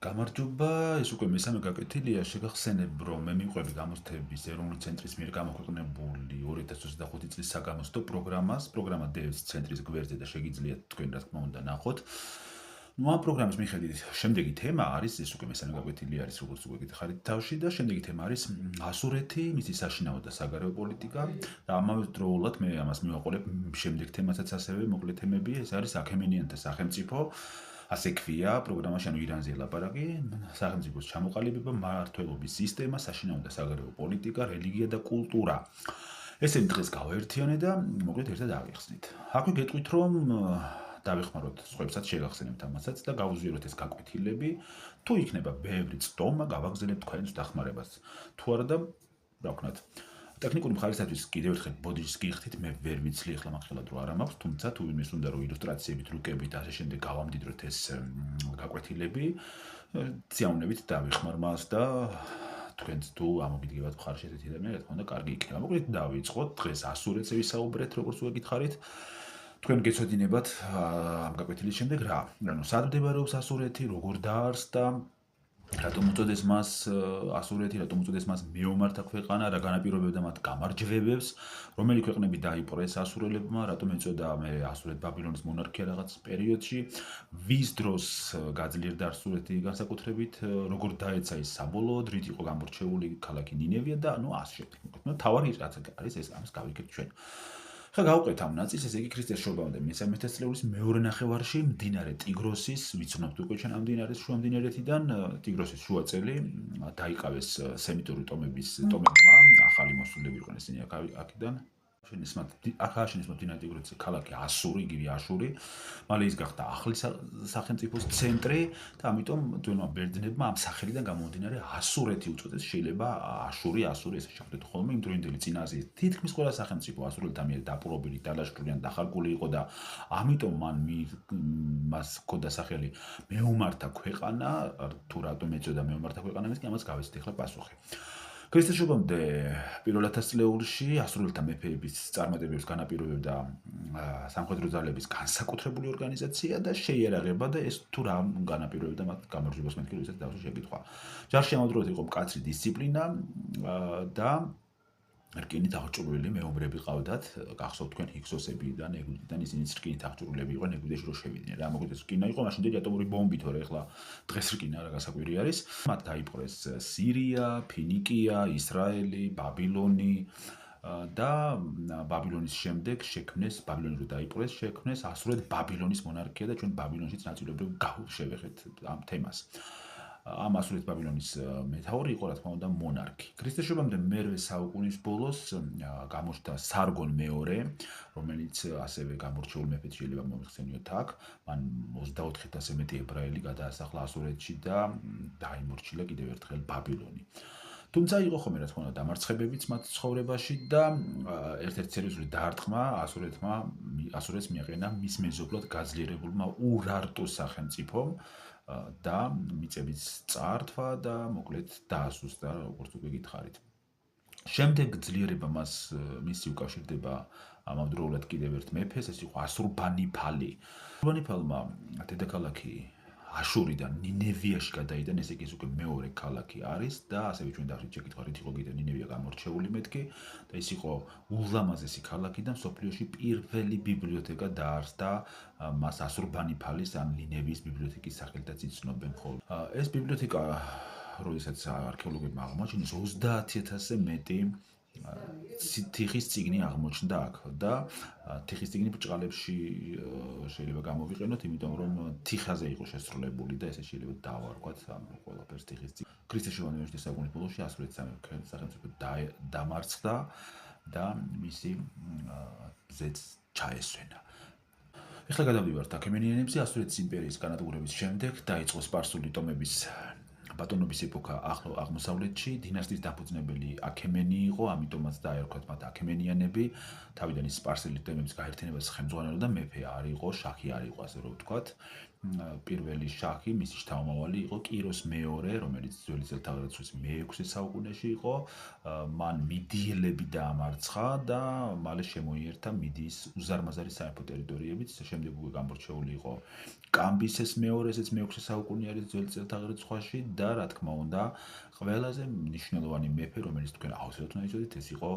გამარჯობა, ეს უკვე მესამე გაკვეთილია, შეგახსენებ, რომ მე მიყვები გამოცდების ეროვნული ცენტრის მიერ გამოქვეყნებული 2025 წლის საგამოცდო პროგრამას, პროგრამა დევს ცენტრის გვერდზე და შეგიძლიათ თქვენ რა თქმა უნდა ნახოთ. ამ პროგრამის მიხედვით შემდეგი თემა არის, ეს უკვე მესამე გაკვეთილი არის, როგორც უკვე გითხარით თავში და შემდეგი თემა არის ასურეთი, მისი საშინაო და საგარეო პოლიტიკა და ამავდროულად მე ამას მივაყოლებ შემდეგ თემასაც ასევე მოკლე თემები, ეს არის აქემენიანთა სახელმწიფო. ასე ქვია პროგრამაში ანუ ირანზე ლაპარაკი, სახელმწიფოს ჩამოყალიბება, მმართველობის სისტემა, საშინაო და საგარეო პოლიტიკა, რელიგია და კულტურა. ესენი დღეს გავაერთიანე და მოკლედ ერთად ავიხსნით. აქვე გეტყვით, რომ დავიხმაროთ სხვებსაც, შეგახსენებთ ამასაც და გავუზიაროთ ეს გაკვეთილები. თუ იქნება ბევრი წტომა, გავაგზავნებთ თქვენს დახმარებას. თუ არა და რა ვქნათ. ტექნიკური მხარისათვის კიდევ ერთხელ ბოდიშს გიხდით, მე ვერ ვიცლი ახლა მაგხელად რო არ მაქვს, თუმცა თუ იმის უნდა რომ ილუსტრაციებით, რუკებით და ასე შემდეგ გავამდიდროთ ეს გაკვეთილები, სიამოვნებით დავიხმარ მას და თქვენც თუ ამოგიდგებათ მხარში ესეთი ადამიანი, რა თქმა უნდა, კარგი იქნება. მოკლედ დავიწყოთ დღეს ასურეთზე ვისაუბრეთ, როგორც უკვე გითხარით. თქვენ გეცოდინებათ ამ გაკვეთილის შემდეგ რა? ანუ სად მდებარეობს ასურეთი, როგორ დაარსდა, რატომ უწოდეს მას ასურეთი, რატომ უწოდეს მას მეომართა ქვეყანა, რა განაპირობებდა მათ გამარჯვებებს, რომელი ქვეყნები დაიპყრეს ასურელებმა, რატომ ეწოდა მე ასურეთ-ბაბილონის მონარქია რაღაც პერიოდში, ვის დროს გაძლიერდა ასურეთი განსაკუთრებით, როგორ დაეცა ის საბოლოოდ, რით იყო გამორჩეული ქალაქი ნინევია და ანუ ასე შემდეგ. თავარი რაც არის ეს ამას გავიგებთ ჩვენ. ხა გავყვეთ ამ ნაწილს, ესე იგი ქრისტეს შობამდე მესამე წლების მეორე ნახევარში მდინარე ტიგროსის, ვიცნობთ უკვე ჩვენ ამ მდინარეს შუა მდინარეთიდან, ტიგროსის შუაწელი დაიყავეს სემიტური ტომებმა, ახალი მოსულები იყვნენ ისინი აქედან. ახაშენეს მდინარე ტიგროსის ქალაქი ასური, იგივე აშური, მალე ის გახდა ახალი სახელმწიფოს ცენტრი და ამიტომ ძველმა ბერძნებმა ამ სახელიდან გამომდინარე ასურეთი უწოდეს, შეიძლება აშური, ასური ესე შეხვდეთ ხოლმე იმ დროინდელი წინა აზიის თითქმის ყველა სახელმწიფო ასურელთა მიერ დაპყრობილი, დალაშქრული ან დახარგული იყო და ამიტომ მას ჰქონდა სახელი მეომართა ქვეყანა, თუ რატომ ეწოდა მეომართა ქვეყანა, ამას გავეცეთ ახლა პასუხი. ქრისტეს შობამდე პირველ ათასწლეულში ასურელთა მეფეების წარმატებებს განაპირობებდა სამხედრო ძალების განსაკუთრებული ორგანიზაცია და შეიარაღება და ეს თუ რა განაპირობებდა მათ გამარჯვებას მეთქი, როდესაც დავსვი შეკითხვა. ჯარში ამავდროულად იყო მკაცრი დისციპლინა და რკინით აღჭურვილი მეომრები ყავდათ, გახსოვთ თქვენ ჰიქსოსებიდან, ეგვიპტიდან ისინიც რკინით აღჭურვილები იყვნენ ეგვიპტეში რო შევიდნენ. რა მოკლედ რკინა იყო მაშინდელი ატომური ბომბი, თორე ახლა დღეს რკინა რა გასაკვირი არის. მათ დაიპყრეს სირია, ფინიკია, ისრაელი, ბაბილონი და ბაბილონის შემდეგ შექმნეს, ბაბილონი რო დაიპყრეს, შექმნეს ასურეთ-ბაბილონის მონარქია და ჩვენ ბაბილონშიც ნაწილობრივ გავშევეხეთ ამ თემას. ამ ასურეთ-ბაბილონის მეთაური იყო რა თქმა უნდა მონარქი. ქრისტეს შობამდე მერვე საუკუნის ბოლოს გამოჩნდა სარგონ მეორე, რომელიც ასევე გამორჩეული მეფე შეიძლება მოიხსენიოთ აქ. მან 24,000-ზე მეტი ებრაელი გადაასახლა ასურეთში და დაიმორჩილა კიდევ ერთხელ ბაბილონი. თუმცა იყო ხოლმე რა თქმა უნდა დამარცხებებიც მათ ცხოვრებაში და ერთ-ერთი სერიოზული დაარტყმა ასურეთს მიაყენა მის მეზობლად გაძლიერებულმა ურარტუს სახელმწიფომ და მიწების წართვა და მოკლედ დაასუსტა, როგორც უკვე გითხარით. შემდეგ ძლიერება მისი უკავშირდება ამავდროულად კიდევ ერთ მეფეს, ეს იყო ასურბანიფალი. ასურბანიფალმა დედაქალაქი აშურიდან ნინევიაში გადაიდან, ესე იგი ეს უკვე მეორე ქალაქი არის და ასევე ჩვენ დავშით შეკითხვა, რით იყო კიდევ ნინევია გამორჩეული მეთქი და ის იყო ულამაზესი ქალაქი და მსოფლიოში პირველი ბიბლიოთეკა დაარსდა მას ასურბანიფალის ან ნინევიის ბიბლიოთეკის სახელითაც იცნობენ ხოლმე. ეს ბიბლიოთეკა, როდესაც არქეოლოგებმა აღმოაჩინეს 30,000-ზე მეტი თიხის წიგნი აღმოჩნდა აქ და თიხის წიგნი ბრჭყალებში შეიძლება გამოვიყენოთ, იმიტომ რომ თიხაზე იყო შესრულებული და ესე შეიძლება დავარქვათ ამ ყველაფერს თიხის წიგნი. ქრისტეს შობამდე მე-7 საუკუნის ბოლოში ასურეთის სახელმწიფო დამარცხდა და მისი ბზეც ჩაესვენა. ეხლა გადავდივართ აქემენიანებზე. ასურეთის იმპერიის განადგურების შემდეგ დაიწყო სპარსული ტომების ბატონობის ეპოქა ახლო აღმოსავლეთში. დინასტიის დაფუძნებელი აქემენი იყო, ამიტომაც დაერქვათ მათ აქემენიანები. თავიდან ის სპარსელი ტომების გაერთიანებას ხელმძღვანელობდა და მეფე არ იყო, შაჰი არ იყო, ასე რომ ვთქვათ. პირველი შაჰი, მისი შთამომავალი იყო კიროს მეორე, რომელიც ძველი წელთაღრიცხვის მე-6 საუკუნეში იყო. მან მიდიელები დაამარცხა და მალე შემოიერთა მიდიის უზარმაზარი სამეფო ტერიტორიებიც. შემდეგ უკვე გამორჩეული იყო კამბისეს მეორე, ესეც მე-6 საუკუნე არის ძველი წელთაღრიცხვაში და რა თქმა უნდა, ყველაზე მნიშვნელოვანი მეფე, რომელიც თქვენ აუცილებლად უნდა იცოდეთ, ეს იყო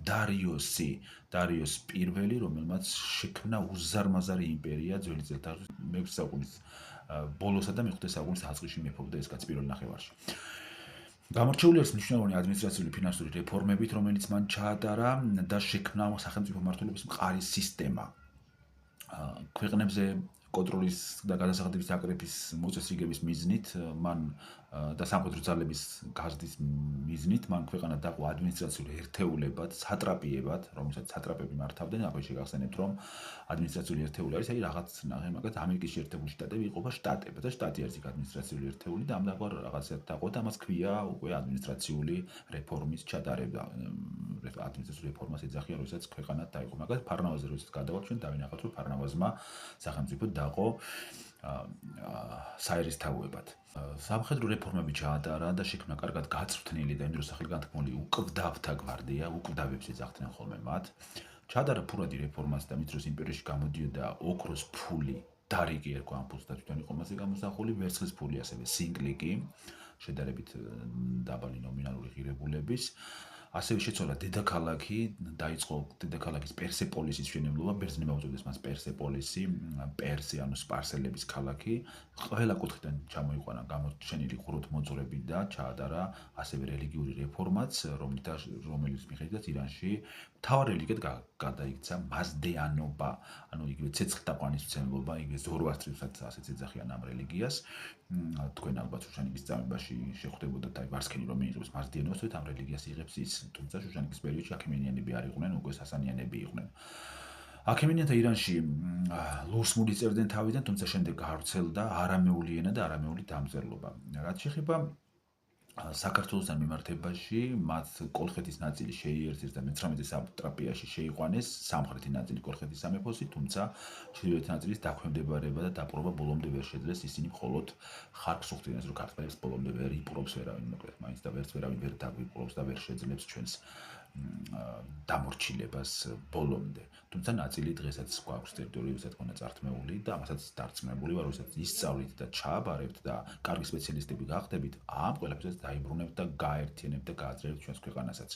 დარიოსი. დარიოს პირველი, რომელმაც შექმნა უზარმაზარი იმპერია ძველი წელთაღრიცხვის მე-6 საუკუნის ბოლოსა და მე-5 საუკუნის დასაწყისში მეფობდა ეს კაც პირველ ნახევარში. გამორჩეული არის მნიშვნელოვანი ადმინისტრაციული ფინანსური რეფორმებით, რომელიც მან ჩაატარა და შექმნა სახელმწიფო მმართველობის მყარი სისტემა. ქვეყნებზე კონტროლის და გადასახადების აკრეფის მოწესრიგების მიზნით მან და სამხედრო ძალების გაზრდის მიზნით მან ქვეყანა დაყო ადმინისტრაციული ერთეულებად, სატრაპიებად, რომელსაც სატრაპები მართავდნენ. აბა შეგახსენებთ, რომ ადმინისტრაციული ერთეული არის, აი რაღაც მაგათ ამერიკის შეერთებული შტატები იყოფა შტატებად და შტატი არის იქ ადმინისტრაციული ერთეული და ამდაღარ რაღაცად დაყო და ამას ქვია უკვე ადმინისტრაციული რეფორმის ჩატარება. ადმინისტრაციული რეფორმას ეძახიან, როდესაც ქვეყანა დაიყო. მაგათ ფარნავაზზე როდესაც გადავალთ, ჩვენ დავინახავთ, რომ ფარნავაზმა სახელმწიფო დაყო საერისთავოებად. სამხედრო რეფორმები ჩაატარა და შექმნა კარგად გაწვრთნილი და იმ დროს სახელგანთქმული უკვდავთა გვარდია, უკვდავებს ეძახდნენ ხოლმე მათ. ჩაატარა ფურადი რეფორმას და მის დროს იმპერიაში გამოდიოდა ოქროს ფული, დარიგი ერქვა ამ ფულს და თვითონ იყო მასზე გამოსახული, ვერცხლის ფული, ასევე სინკლიკი, შედარებით დაბალი ნომინალური ღირებულების. ასევე შეცვალა დედაქალაქი, დაიწყო დედაქალაქის პერსეპოლისის მშენებლობა, ბერძნებმა უწოდეს მას პერსეპოლისი, პერსი, ანუ სპარსელების ქალაქი. ყველა კუთხიდან ჩამოიყვანა გამოჩენილი ყურადღმოძღვრები და ჩაატარა ასევე რელიგიური რეფორმაც, რომელიც მიხედვითაც ირანში მთავარ რელიგიად გადაიქცა მაზდეანობა, ანუ იგივე ცეცხლთაყვანისმცემლობა, იგივე ზოროასტრისაც ასეც ეძახიან ამ რელიგიას. თქვენ ალბათ შუშანიკის წამებაში შეხვდებოდათ აი ვარსქენი რომ მიიღებს მაზდეანობას, თუმცა ამ რელიგიას იღებს ის, თუმცა შუშანიკის პერიოდში აქემენიანები არ იყვნენ, უკვე სასანიანები იყვნენ. აქემენიანთა ირანში ლურსმული წერდნენ თავიდან, თუმცა შემდეგ გავრცელდა არამეული ენა და არამეული დამწერლობა. რაც შეეხება საქართველოსთან მიმართებაში, მათ კოლხეთის ნაწილი შეიერთეს და მე-19 სატრაპიაში შეიყვანეს სამხრეთი ნაწილი კოლხეთის სამეფოსი, თუმცა ჩრდილოეთი ნაწილის დაქვემდებარება და დაპყრობა ბოლომდე ვერ შეძლეს. ისინი მხოლოდ ხარკს უხდიდნენ, რომ ქართველებს ბოლომდე ვერ იპყრობს ვერავინ, მოკლედ მაინც და ვერც ვერავინ ვერ დაგვიპყრობს და ვერ შეძლებს ჩვენს დამორჩილებას ბოლომდე. თუმცა ნაწილი დღესაც გვაქვს ტერიტორიებსაც მონაწართმეული და ამასაც დარწმუნებული ვარ, როდესაც ისწავლით და ჩააბარებთ და კარგი სპეციალისტები გახდებით, ამ ყველაფერსაც დაიბრუნებთ და გააერთიანებთ და გააძლიერებთ ჩვენს ქვეყანასაც.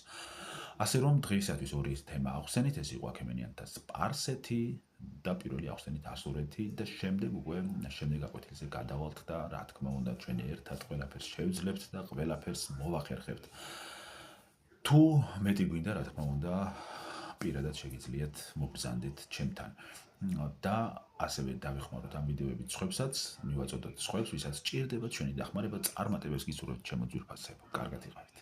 ასე რომ დღეისათვის ორი თემა ახსენით, ეს იყო აქემენიანთა სპარსეთი და პირველი ახსენით ასურეთი და შემდეგ უკვე შემდეგ აკვეთილზე გადავალთ და რა თქმა უნდა ჩვენ ერთად ყველაფერს შევძლებთ და ყველაფერს მოვახერხებთ. თუ მეტი გვინდა, რა თქმა უნდა, პირადად შეგიძლიათ მოგბრძანდეთ ჩემთან. და ასევე დავიხმაროთ ამ ვიდეოებით სხვებსაც, მივაწოდოთ სხვებს, ვისაც სჭირდება ჩვენი დახმარება, წარმატებებს გისურვებთ ჩემო ძვირფასებო. კარგად იყავით.